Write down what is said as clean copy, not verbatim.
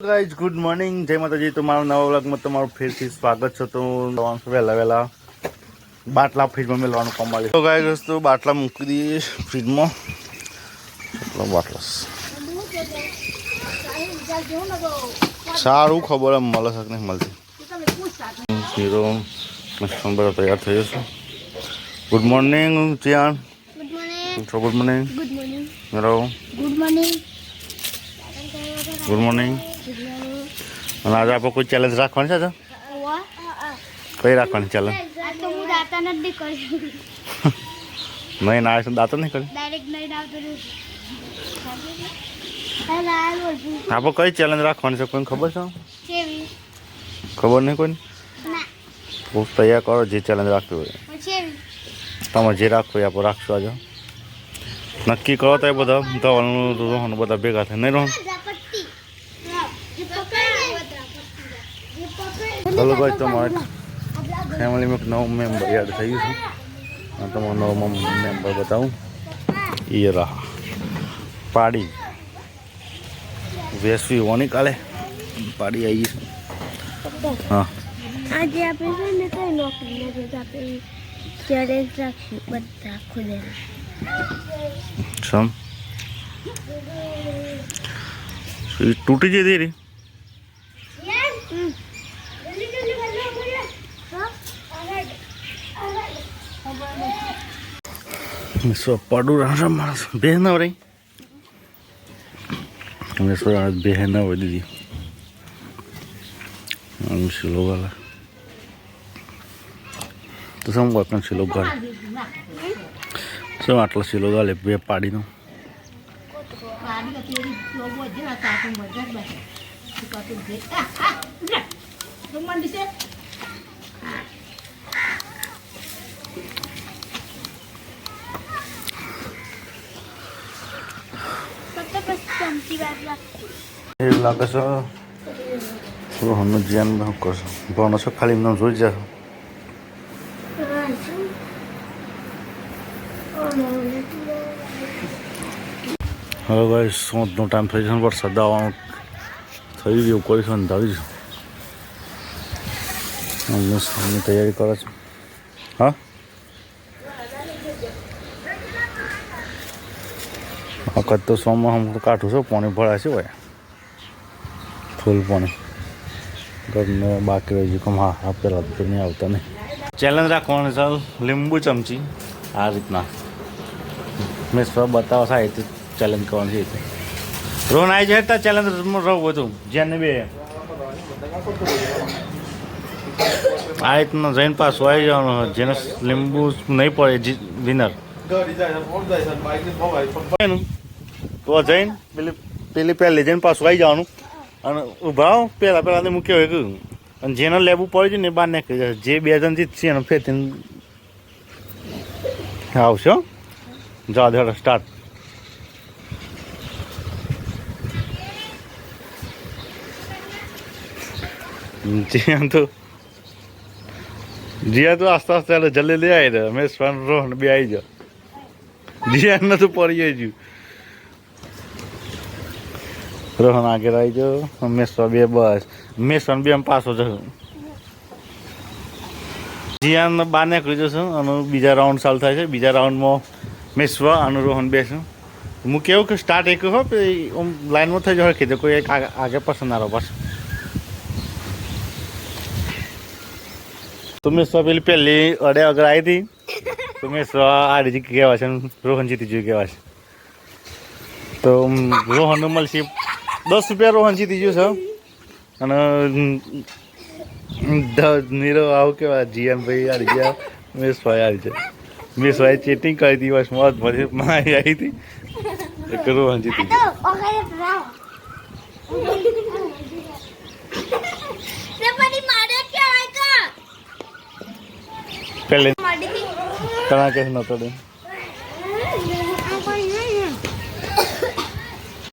Guys good morning जय माताजी। तो मारो नवा व्लॉगમાં તમારું ફેરથી સ્વાગત છે। તો વહેલા બાટલા ફ્રીજમાં મેળવાનું કમાલી। તો ગાઈસ દોસ્તો બાટલા મૂકી દઈએ ફ્રીજમાં। એટલો બાટલા સારું ખબર મળે છે કે નહીં મળતી। હીરો મસ્ત બધા તૈયાર થઈ જશે। ગુડ મોર્નિંગ ચિયાન। Good morning. Good morning. Good morning hello. Good morning. Good morning. અને આજે આપણે કોઈ ચેલેન્જ રાખવાની છે તો કઈ રાખવાની ચેલેન્જ? નહીં ના આવે દાંત નહીં કરી આપણે કઈ ચેલેન્જ રાખવાની છે કોઈને ખબર છે? ખબર નહીં કોઈને? તૈયાર કરો જે ચેલેન્જ રાખવી હોય તમે જે રાખવું હોય આપણે રાખશું। આજે નક્કી કરો તો એ બધા ધવલનું રોહન બધા ભેગા થાય નહીં રોહન? ચલો ભાઈ તમારે ફેમિલીમાં એક નવું મેમ્બર યાદ થયું છે। તમારો નવો મેમ્બર બતાવું। એ રહા પાડી વેસવી હોની કાલે પાડી આવી છે। હા આજે આપણે છે ને કઈ નોકરી નથી આપણે ચેલેન્જ રાખશું બધા ખુદે સમ તૂટી જતી રહી પડું રામ માણસ બે ના રહી બે ના હોય દીદી શીલો ગાલા તો શું વાત શીલો ગાલે શું આટલો શીલો ગાલે બે પાડીનો એવું લાગે છે રોહનનું ધ્યાન બહુ કરશો ભણો છો ખાલી એમને જોઈ જશો। હવે ભાઈ સોંતનો ટાઈમ થઈ જશે વરસાદ આવવાનું થઈ ગયું કરીશું અંધારી છું તૈયારી કરે છે। હા વખત તો સોમાં હું કાઢું છું પાણી ભરાય છે ભાઈ ફૂલ પાણી ઘરને બાકી રહી ગયું હા હા પેલા તો નહીં આવતા નહીં। ચેલેન્જ રાખવાનું ચાલ લીંબુ ચમચી આ રીતના મેં સ્વ બતાવો થાય તો ચેલેન્જ કરવાની છે। રોહન આવી જાય ચેલેન્જમાં રહું બધું જેને બે આ રીતના જઈને પાછું આવી જવાનું જેને લીંબુ નહીં પડે વિનર। તો જઈને પેલી પહેલી જઈને પાછું આવી જવાનું અને ઉભા પહેલાં મૂક્યો હોય કહ્યું અને જેને લેવું પડ્યું છે ને એ બહાર નીકળી જશે। જે બે જણ જીતશે એને ફેરથી આવશે। જવા દે સ્ટાર્ટ। જીયા તો આસ્તે આસ્તે જલ્દી લઈ આવી રહ્યો મેં સ્વન રોહન બે આવી જાઓ જીયા નતું પડી ગયું રોહન આગળ આવી જાઓ મેસવા બે બસ મેસવાન બે પાછો જશું જીયાન બહાર નીકળી જશું અને બીજા રાઉન્ડ ચાલુ થાય છે। બીજા રાઉન્ડમાં મેસવા અને રોહન બેસું હું કેવું કે સ્ટાર્ટ એક હો લાઈનમાં થઈ જાય કીધું કોઈ એક આગળ પસંદ આરો પાછું તો મેસવા પેલી પહેલી અડે આગળ આવી હતી તો મેસવા આ રીતે કહેવાય છે રોહન જીતી જોયું કહેવાય છે। તો રોહન મળશે 10 રૂપિયા રોહન જીતી ગયું છે અને નીરવ આવું કેવા જીયાન ભાઈ હારી ગયા મેસવાય હારી છે। મેસવાએ ચેટિંગ કરી હતી બસ મોત ભરી મારી આવી હતી એક રોહન જીતી ગયું। પહેલે કણા કે નતો